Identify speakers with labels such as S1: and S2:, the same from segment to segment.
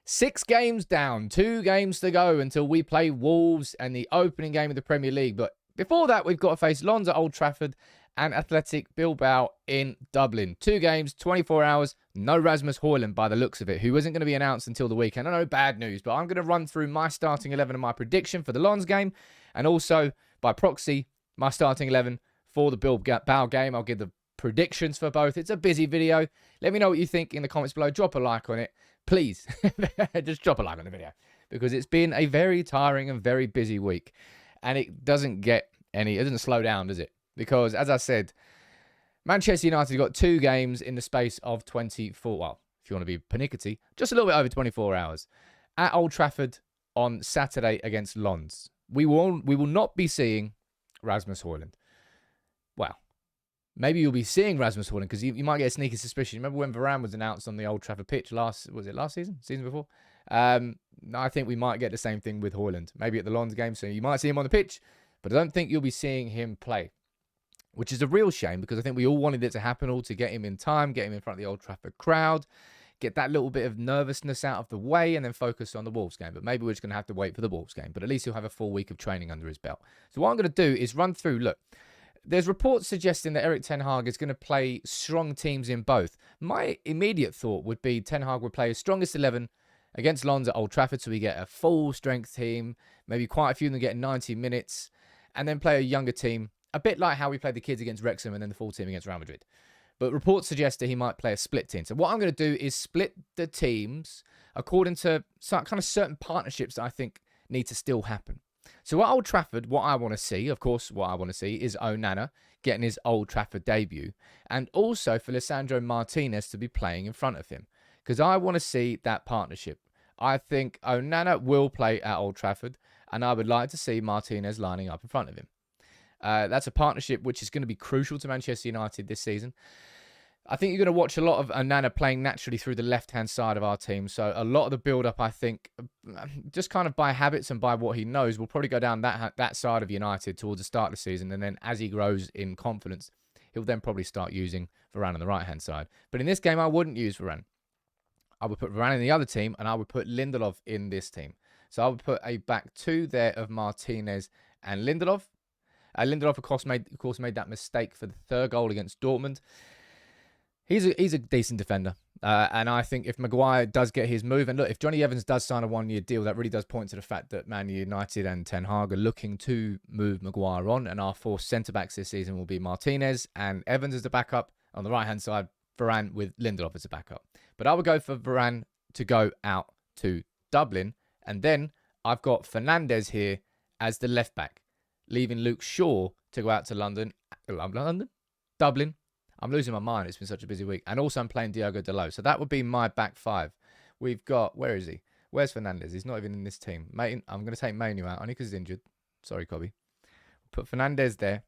S1: 6 games down, 2 games to go until we play Wolves and the opening game of the Premier League. But before that, we've got to face Lons at Old Trafford and Athletic Bilbao in Dublin. 2 games, 24 hours, no Rasmus Hojlund by the looks of it, who isn't going to be announced until the weekend. I know, bad news, but I'm going to run through my starting 11 and my prediction for the Lons game, and also, by proxy, my starting 11 for the Bilbao game. I'll give the predictions for both. It's a busy video. Let me know what you think in the comments below. Drop a like on it. Please, just drop a like on the video, because it's been a very tiring and very busy week, and it doesn't slow down, does it? Because, as I said, Manchester United got 2 games in the space of 24, well, if you want to be pernickety, just a little bit over 24 hours, at Old Trafford on Saturday against Lons. We will not be seeing Rasmus Hojlund. Well, maybe you'll be seeing Rasmus Hojlund, because you might get a sneaky suspicion. Remember when Varane was announced on the Old Trafford pitch last season? Season before? I think we might get the same thing with Hojlund. Maybe at the Lons game, so you might see him on the pitch, but I don't think you'll be seeing him play, which is a real shame, because I think we all wanted it to happen, all to get him in time, get him in front of the Old Trafford crowd, get that little bit of nervousness out of the way, and then focus on the Wolves game. But maybe we're just going to have to wait for the Wolves game. But at least he'll have a full week of training under his belt. So what I'm going to do is run through, look, there's reports suggesting that Erik Ten Hag is going to play strong teams in both. My immediate thought would be Ten Hag would play his strongest 11 against Lons at Old Trafford, so we get a full strength team, maybe quite a few of them get 90 minutes, and then play a younger team, a bit like how we played the kids against Wrexham and then the full team against Real Madrid. But reports suggest that he might play a split team. So what I'm going to do is split the teams according to kind of certain partnerships that I think need to still happen. So at Old Trafford, what I want to see is ONANA getting his Old Trafford debut, and also for Lisandro Martinez to be playing in front of him, because I want to see that partnership. I think ONANA will play at Old Trafford, and I would like to see Martinez lining up in front of him. That's a partnership which is going to be crucial to Manchester United this season. I think you're going to watch a lot of ONANA playing naturally through the left-hand side of our team. So a lot of the build-up, I think, just kind of by habits and by what he knows, will probably go down that side of United towards the start of the season. And then as he grows in confidence, he'll then probably start using Varane on the right-hand side. But in this game, I wouldn't use Varane. I would put Varane in the other team, and I would put Lindelof in this team. So I would put a back 2 there of Martinez and Lindelof. Lindelof, of course, made that mistake for the 3rd goal against Dortmund. He's a decent defender. And I think if Maguire does get his move, and look, if Johnny Evans does sign a 1-year deal, that really does point to the fact that Man United and Ten Hag are looking to move Maguire on. And our 4 centre-backs this season will be Martinez and Evans as the backup. On the right-hand side, Varane with Lindelof as a backup. But I would go for Varane to go out to Dublin. And then I've got Fernandes here as the left-back, leaving Luke Shaw to go out to Dublin. I'm losing my mind. It's been such a busy week. And also I'm playing Diogo Dalot. So that would be my back 5. We've got, where is he? Where's Fernandes? He's not even in this team. I'm going to take Mainu out, only because he's injured. Sorry, Cobby. Put Fernandes there.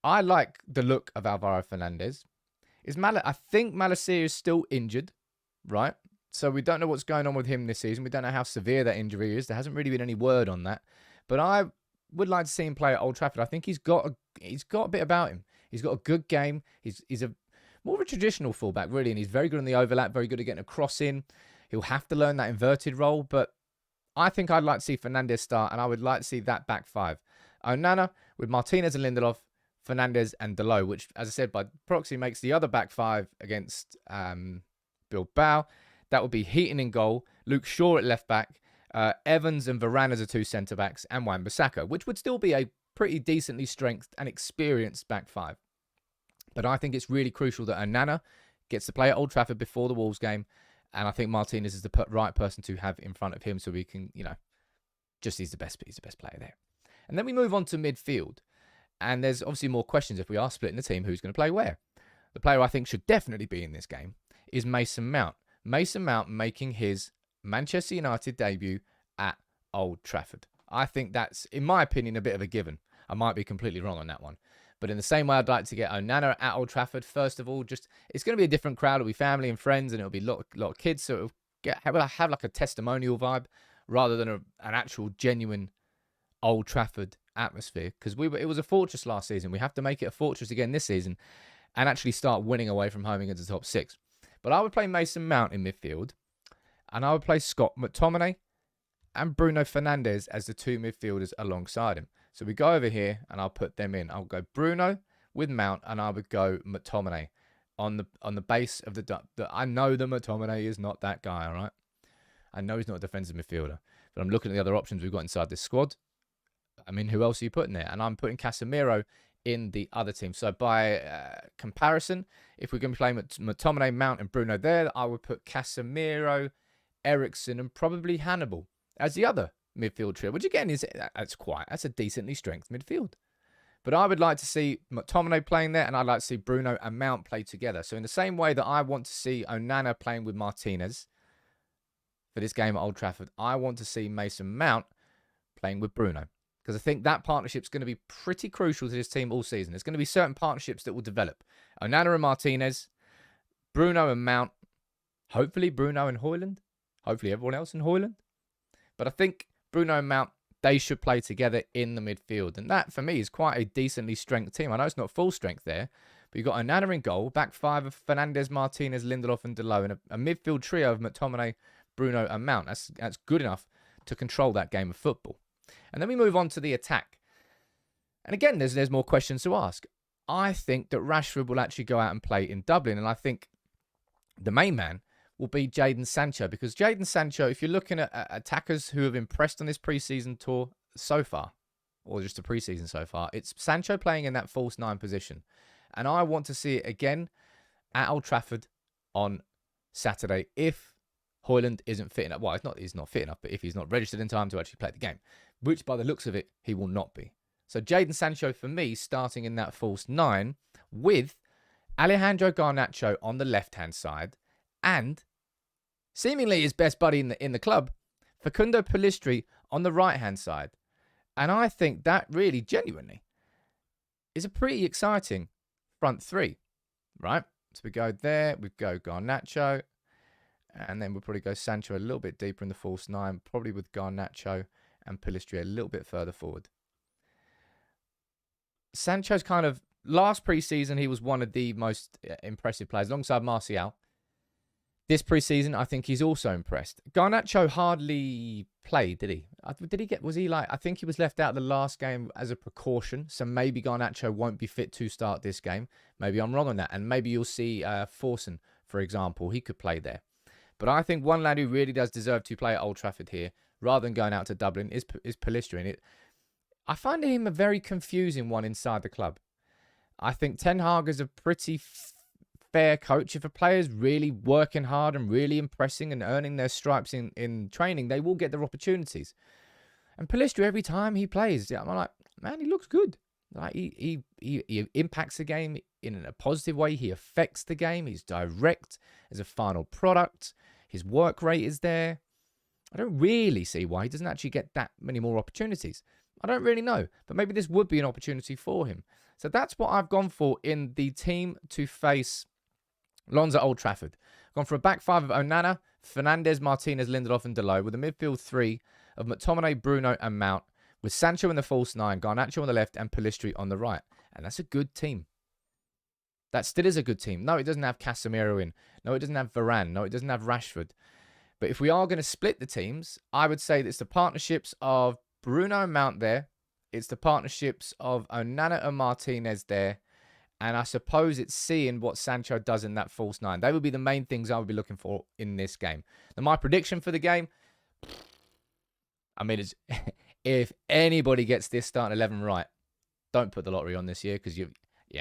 S1: I like the look of Alvaro Fernandes. I think Malacia is still injured, right? So we don't know what's going on with him this season. We don't know how severe that injury is. There hasn't really been any word on that. But I would like to see him play at Old Trafford. I think he's got a bit about him. He's got a good game. He's a more of a traditional fullback, really, and he's very good on the overlap, very good at getting a cross in. He'll have to learn that inverted role, but I think I'd like to see Fernandes start, and I would like to see that back 5. ONANA with Martinez and Lindelof, Fernandes and Dalot, which, as I said, by proxy makes the other back 5 against Bilbao. That would be Heaton in goal, Luke Shaw at left back, Evans and Varane as the 2 centre-backs, and Wan-Bissaka, which would still be a pretty decently strengthened and experienced back 5. But I think it's really crucial that ONANA gets to play at Old Trafford before the Wolves game, and I think Martinez is the right person to have in front of him, so we can, he's the best player there. And then we move on to midfield, and there's obviously more questions if we are splitting the team, who's going to play where. The player I think should definitely be in this game is Mason Mount. Mason Mount making his Manchester United debut at Old Trafford. I think that's, in my opinion, a bit of a given. I might be completely wrong on that one. But in the same way, I'd like to get ONANA at Old Trafford. First of all, it's going to be a different crowd. It'll be family and friends, and it'll be a lot of kids. So it'll have like a testimonial vibe rather than an actual genuine Old Trafford atmosphere. Because it was a fortress last season. We have to make it a fortress again this season and actually start winning away from home against the top 6. But I would play Mason Mount in midfield. And I would play Scott McTominay and Bruno Fernandes as the two midfielders alongside him. So we go over here and I'll put them in. I'll go Bruno with Mount and I would go McTominay on the base of the... I know that McTominay is not that guy, all right? I know he's not a defensive midfielder, but I'm looking at the other options we've got inside this squad. I mean, who else are you putting there? And I'm putting Casemiro in the other team. So by comparison, if we're going to play McTominay, Mount and Bruno there, I would put Casemiro, Eriksen and probably Hannibal as the other midfield trio, which again is that's a decently strengthened midfield. But I would like to see McTominay playing there, and I'd like to see Bruno and Mount play together. So in the same way that I want to see ONANA playing with Martinez for this game at Old Trafford, I want to see Mason Mount playing with Bruno. Because I think that partnership's going to be pretty crucial to this team all season. There's going to be certain partnerships that will develop. ONANA and Martinez, Bruno and Mount, hopefully Bruno and Hojlund, hopefully everyone else in Hojlund. But I think Bruno and Mount, they should play together in the midfield. And that, for me, is quite a decently strength team. I know it's not full strength there, but you've got ONANA in goal, back five of Fernandes, Martinez, Lindelof and Delot, and a midfield trio of McTominay, Bruno and Mount. That's good enough to control that game of football. And then we move on to the attack. And again, there's more questions to ask. I think that Rashford will actually go out and play in Dublin. And I think the main man will be Jadon Sancho. Because Jadon Sancho, if you're looking at attackers who have impressed on this preseason tour so far, or just the preseason so far, it's Sancho playing in that false nine position. And I want to see it again at Old Trafford on Saturday if Hojlund isn't fit enough. Well, he's not fit enough, but if he's not registered in time to actually play the game, which by the looks of it, he will not be. So Jadon Sancho, for me, starting in that false nine with Alejandro Garnacho on the left-hand side and seemingly his best buddy in the club, Facundo Pellistri on the right-hand side. And I think that really, genuinely, is a pretty exciting front three, right? So we go there, we go Garnacho, and then we'll probably go Sancho a little bit deeper in the false nine, probably with Garnacho and Pellistri a little bit further forward. Sancho's kind of, last preseason, he was one of the most impressive players, alongside Martial. This preseason, I think he's also impressed. Garnacho hardly played, did he? I think he was left out the last game as a precaution, so maybe Garnacho won't be fit to start this game. Maybe I'm wrong on that, and maybe you'll see Forsen, for example, he could play there. But I think one lad who really does deserve to play at Old Trafford here, rather than going out to Dublin, is Pellistri. And I find him a very confusing one inside the club. I think Ten Hag is a pretty fair coach. If a player's really working hard and really impressing and earning their stripes in training, they will get their opportunities. And Pellistri, every time he plays, I'm like, man, he looks good. Like he impacts the game in a positive way. He affects the game. He's direct as a final product. His work rate is there. I don't really see why he doesn't actually get that many more opportunities. I don't really know, but maybe this would be an opportunity for him. So that's what I've gone for in the team to face Lons at Old Trafford. I've gone for a back five of ONANA, Fernandes, Martinez, Lindelof and Delot, with a midfield three of McTominay, Bruno and Mount, with Sancho in the false nine, Garnacho on the left and Pellistri on the right. And that's a good team. That still is a good team. No, it doesn't have Casemiro in. No, it doesn't have Varane. No, it doesn't have Rashford. But if we are going to split the teams, I would say that it's the partnerships of Bruno and Mount there. It's the partnerships of ONANA and Martinez there. And I suppose it's seeing what Sancho does in that false nine. They would be the main things I would be looking for in this game. Now, my prediction for the game, I mean, if anybody gets this starting 11 right, don't put the lottery on this year because you're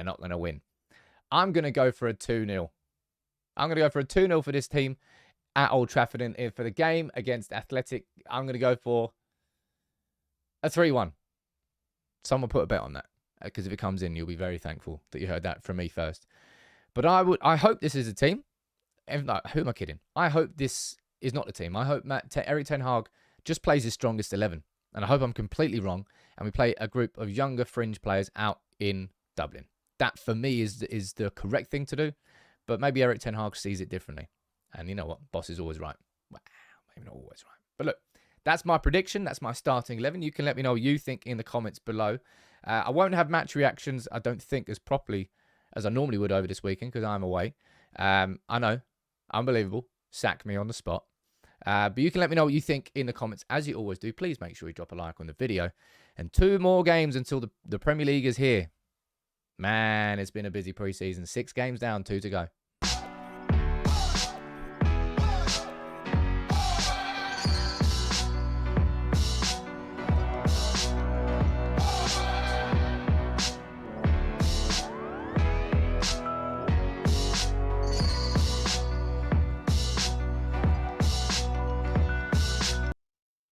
S1: not going to win. I'm going to go for a 2-0. I'm going to go for a 2-0 for this team at Old Trafford. And for the game against Athletic, I'm going to go for a 3-1. Someone put a bet on that. Because if it comes in, you'll be very thankful that you heard that from me first. But I hope this is a team. No, who am I kidding? I hope this is not a team. I hope Erik Ten Hag just plays his strongest 11. And I hope I'm completely wrong. And we play a group of younger fringe players out in Dublin. That, for me, is the correct thing to do. But maybe Erik Ten Hag sees it differently. And you know what? Boss is always right. Wow, maybe not always right. But look, that's my prediction. That's my starting 11. You can let me know what you think in the comments below. I won't have match reactions, I don't think, as properly as I normally would over this weekend because I'm away. I know. Unbelievable. Sack me on the spot. But you can let me know what you think in the comments, as you always do. Please make sure you drop a like on the video. And 2 more games until the Premier League is here. Man, it's been a busy preseason. 6 games down, 2 to go.